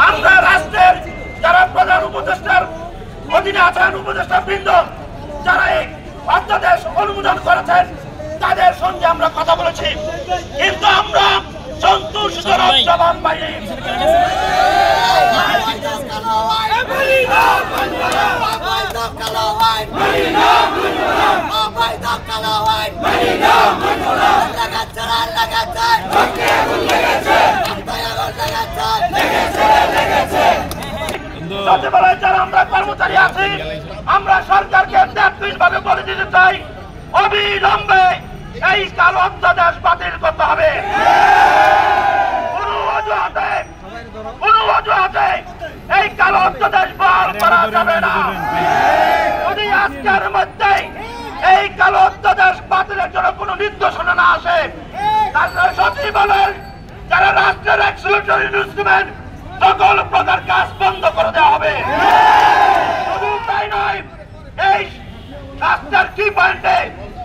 আমরা রাষ্ট্রের যারা প্রধান উপদেষ্টার অধীনে আছেন, উপদেষ্টা বৃন্দ যারা এই অধ্যাদেশ অনুমোদন করেছেন তাদের সঙ্গে আমরা কথা বলেছি, কিন্তু আমরা সন্তোষজনক জবাব পাইনি। সচিবালয়ে যারা আমরা কর্মচারী আছি, আমরা সরকারকে ভাবে বলে দিতে চাই, অবিলম্বে এই কালো অধ্যাদেশ বাতিল করতে হবে। কোনো অজুহাতে এই কালো অধ্যাদেশ বহাল করা যাবে না। যদি আজকের মধ্যে এই কালো অধ্যাদেশ বাতিলের জন্য কোনো নির্দেশনা না আসে, তাহলে সচিবালয়ের যারা রাষ্ট্রের এক্সিকিউটিভ ইনস্ট্রুমেন্ট সকল প্রকার কাজ বন্ধ করে দেওয়া হবে। শুধু তাই নয়, এই রাষ্ট্রের কি পয়েন্টে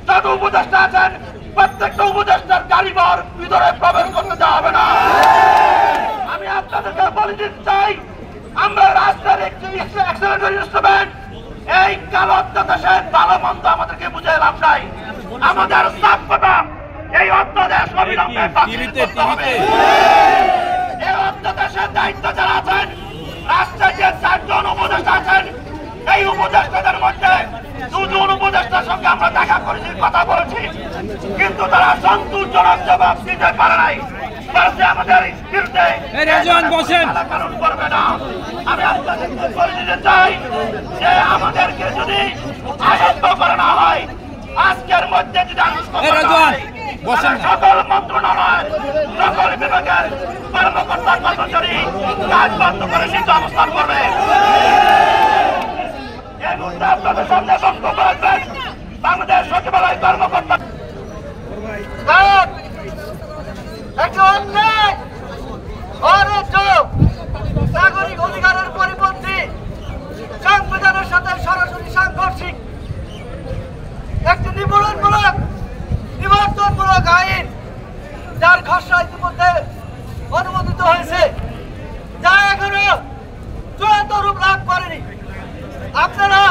যত উপদেষ্টা আছেন প্রত্যেকটা উপদেষ্টার গাড়িঘর ভিতরে প্রবেশ করতে দেওয়া হবে না। আমি আপনাদেরকে বলে দিতে চাই, আমরা রাষ্ট্রের এক্সিকিউটিভ ইনস্ট্রুমেন্ট এই কালো অধ্যাদেশের ভালো মন্দ আমাদেরকে বুঝে লাভ নাই। আমাদের সাফ কথা, এই অধ্যাদেশ অবিলম্বে বাতিল করতে হবে। এই অধ্যাদেশের দায়িত্ব যারা আছেন, রাষ্ট্রের যে 4 জন উপদেষ্টা আছেন, এই উপদেষ্টাদের মধ্যে 2 জন উপদেষ্টার সঙ্গে আমরা দেখা করেছি, কথা বলেছি, কিন্তু তারা সন্তোষজনক জবাব দিতে পারে নাই। আমাদের বিরুদ্ধে কারণ করবে না। আমি আপনাদেরকে বলে দিতে চাই যে আমাদেরকে যদি আশ্বস্ত করে না হয়, আজকের মধ্যে যদি সকল মন্ত্রণালয় সকল বিভাগের কর্মকর্তা কর্মচারী কাজ বন্ধ করে নিজ অবস্থান করবে। এই মুহূর্তে আপনাদের সামনে বক্তব্য রাখবেন বাংলাদেশ সচিবালয় কর্মকর্তা। নাগরিক অধিকারের পরিপন্থী, সংবিধানের সাথে সরাসরি সাংঘর্ষিক একটি নিবর্তনমূলক আইন, যার খসড়া ইতিমধ্যে অনুমোদিত হয়েছে, যা এখনো চূড়ান্ত রূপ লাভ করেনি। আপনারা